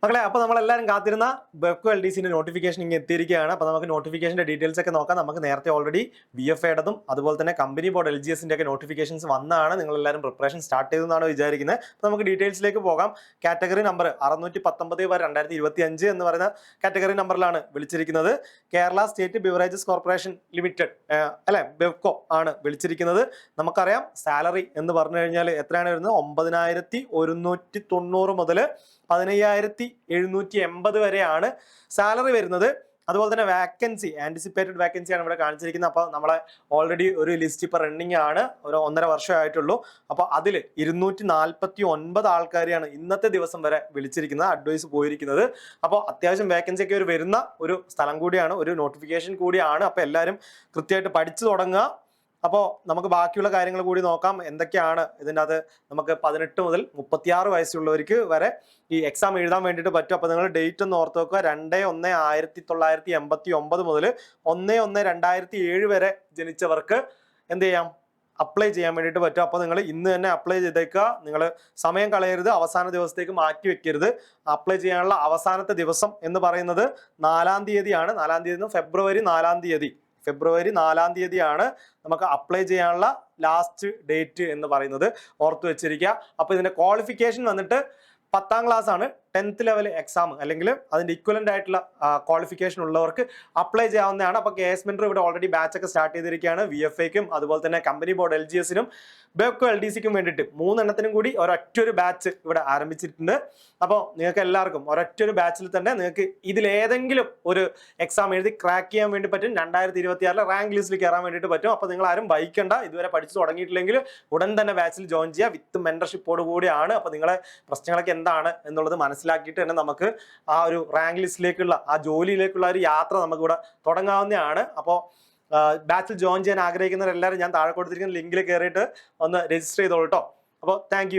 മക്കളെ, അപ്പോൾ നമ്മളെല്ലാവരും കാത്തിരുന്ന ബെവ്കോ എൽ ഡി സിന്റെ നോട്ടിഫിക്കേഷൻ ഇങ്ങനെ എത്തിയിരിക്കുകയാണ്. അപ്പോൾ നമുക്ക് നോട്ടിഫിക്കേഷന്റെ ഡീറ്റെയിൽസ് ഒക്കെ നോക്കാം. നമുക്ക് നേരത്തെ ഓൾറെഡി BFA-യുടേതും അതുപോലെ തന്നെ കമ്പനി ബോർഡ് LGSന്റെ ഒക്കെ നോട്ടിഫിക്കേഷൻസ് വന്നാണ്. നിങ്ങളെല്ലാവരും പ്രിപ്പറേഷൻ സ്റ്റാർട്ട് ചെയ്തെന്നാണ് വിചാരിക്കുന്നത്. അപ്പോൾ നമുക്ക് ഡീറ്റെയിൽസിലേക്ക് പോകാം. കാറ്റഗറി നമ്പർ 619/2025 എന്ന് പറയുന്ന കാറ്റഗറി നമ്പറിലാണ് വിളിച്ചിരിക്കുന്നത്. Kerala state beverages corporation limited അല്ലെ, ബെവ്കോ ആണ് വിളിച്ചിരിക്കുന്നത്. നമുക്കറിയാം സാലറി എന്ന് പറഞ്ഞു കഴിഞ്ഞാൽ എത്രയാണ് വരുന്നത്? 9,190 മുതൽ 15,780 വരെയാണ് സാലറി വരുന്നത്. അതുപോലെ തന്നെ വാക്കൻസി, ആന്റിസിപ്പേറ്റഡ് വാക്കൻസിയാണ് ഇവിടെ കാണിച്ചിരിക്കുന്നത്. അപ്പോൾ നമ്മളെ ഓൾറെഡി ഒരു ലിസ്റ്റ് ഇപ്പോൾ റണ്ണിങ് ആണ്, ഒരു 1.5 വർഷമായിട്ടുള്ളൂ. അപ്പോൾ അതിൽ 249 ആൾക്കാരെയാണ് ഇന്നത്തെ ദിവസം വരെ വിളിച്ചിരിക്കുന്നത്, അഡ്വൈസ് പോയിരിക്കുന്നത്. അപ്പോൾ അത്യാവശ്യം വാക്കൻസി ഒക്കെ വരുന്ന ഒരു സ്ഥലം കൂടിയാണ്, ഒരു നോട്ടിഫിക്കേഷൻ കൂടിയാണ്. അപ്പോൾ എല്ലാവരും കൃത്യമായിട്ട് പഠിച്ചു തുടങ്ങുക. അപ്പോൾ നമുക്ക് ബാക്കിയുള്ള കാര്യങ്ങൾ കൂടി നോക്കാം. എന്തൊക്കെയാണ് ഇതിൻ്റെ അത്? നമുക്ക് 18 മുതൽ 36 വയസ്സുള്ളവർക്ക് വരെ ഈ എക്സാം എഴുതാൻ വേണ്ടിയിട്ട് പറ്റും. അപ്പോൾ നിങ്ങൾ ഡേറ്റ് ഒന്ന് ഓർത്ത് വെക്കുക. 2/1/1989 മുതൽ 1/1/2007 വരെ ജനിച്ചവർക്ക് എന്ത് ചെയ്യാം? അപ്ലൈ ചെയ്യാൻ വേണ്ടിയിട്ട് പറ്റും. അപ്പോൾ നിങ്ങൾ ഇന്ന് തന്നെ അപ്ലൈ ചെയ്തേക്കുക. നിങ്ങൾ സമയം കളയരുത്, അവസാന ദിവസത്തേക്ക് മാറ്റി വെക്കരുത്. അപ്ലൈ ചെയ്യാനുള്ള അവസാനത്തെ ദിവസം എന്ന് പറയുന്നത് 4-ാം തീയതിയാണ്. 4-ാം തീയതി ഫെബ്രുവരി 4-ാം തീയതി. ഫെബ്രുവരി 4-ാം തീയതിയാണ് നമുക്ക് അപ്ലൈ ചെയ്യാനുള്ള ലാസ്റ്റ് ഡേറ്റ് എന്ന് പറയുന്നത്. ഓർത്ത് വെച്ചിരിക്കുക. അപ്പോൾ ഇതിന്റെ ക്വാളിഫിക്കേഷൻ വന്നിട്ട് 10ാം ക്ലാസ് ആണ്. 10th ലെവൽ എക്സാം അല്ലെങ്കിൽ അതിന്റെ ഇക്വലന്റ് ആയിട്ടുള്ള ക്വാളിഫിക്കേഷൻ ഉള്ളവർക്ക് അപ്ലൈ ചെയ്യാവുന്നതാണ്. അപ്പോൾ KS Mentor ഇവിടെ ഓൾറെഡി ബാച്ച് ഒക്കെ സ്റ്റാർട്ട് ചെയ്തിരിക്കുകയാണ്. VFA-ക്കും അതുപോലെ തന്നെ കമ്പനി ബോർഡ് LGSനും ബെവ്കോ LDCക്കും വേണ്ടിയിട്ട് 3 എണ്ണത്തിനും കൂടി ഒരൊറ്റൊരു ബാച്ച് ഇവിടെ ആരംഭിച്ചിട്ടുണ്ട്. അപ്പോൾ നിങ്ങൾക്ക് എല്ലാവർക്കും ഒരൊറ്റൊരു ബാച്ചിൽ തന്നെ നിങ്ങൾക്ക് ഇതിലേതെങ്കിലും ഒരു എക്സാം എഴുതി ക്രാക്ക് ചെയ്യാൻ വേണ്ടി പറ്റും. 2026 റാങ്ക് ലിസ്റ്റിൽ കയറാൻ വേണ്ടിയിട്ട് പറ്റും. അപ്പോൾ നിങ്ങൾ ആരും ഭയക്കണ്ട. ഇതുവരെ പഠിച്ചു തുടങ്ങിയിട്ടില്ലെങ്കിൽ ഉടൻ തന്നെ ബാച്ചിൽ ജോയിൻ ചെയ്യുക. വിത്ത് മെന്റർഷിപ്പോട് കൂടിയാണ്. അപ്പോൾ നിങ്ങളെ പ്രശ്നങ്ങളൊക്കെ എന്താണ് എന്നുള്ളത് മനസ്സിലാക്കിയിട്ട് തന്നെ നമുക്ക് ആ ഒരു റാങ്ക് ലിസ്റ്റിലേക്കുള്ള, ആ ജോലിയിലേക്കുള്ള ഒരു യാത്ര നമുക്കിവിടെ തുടങ്ങാവുന്നതാണ്. അപ്പോൾ ബാച്ചിൽ ജോയിൻ ചെയ്യാൻ ആഗ്രഹിക്കുന്നവരെല്ലാവരും ഞാൻ താഴെ കൊടുത്തിരിക്കുന്ന ലിങ്കിൽ കയറിയിട്ട് ഒന്ന് രജിസ്റ്റർ ചെയ്തോളൂ കേട്ടോ. അപ്പോൾ താങ്ക്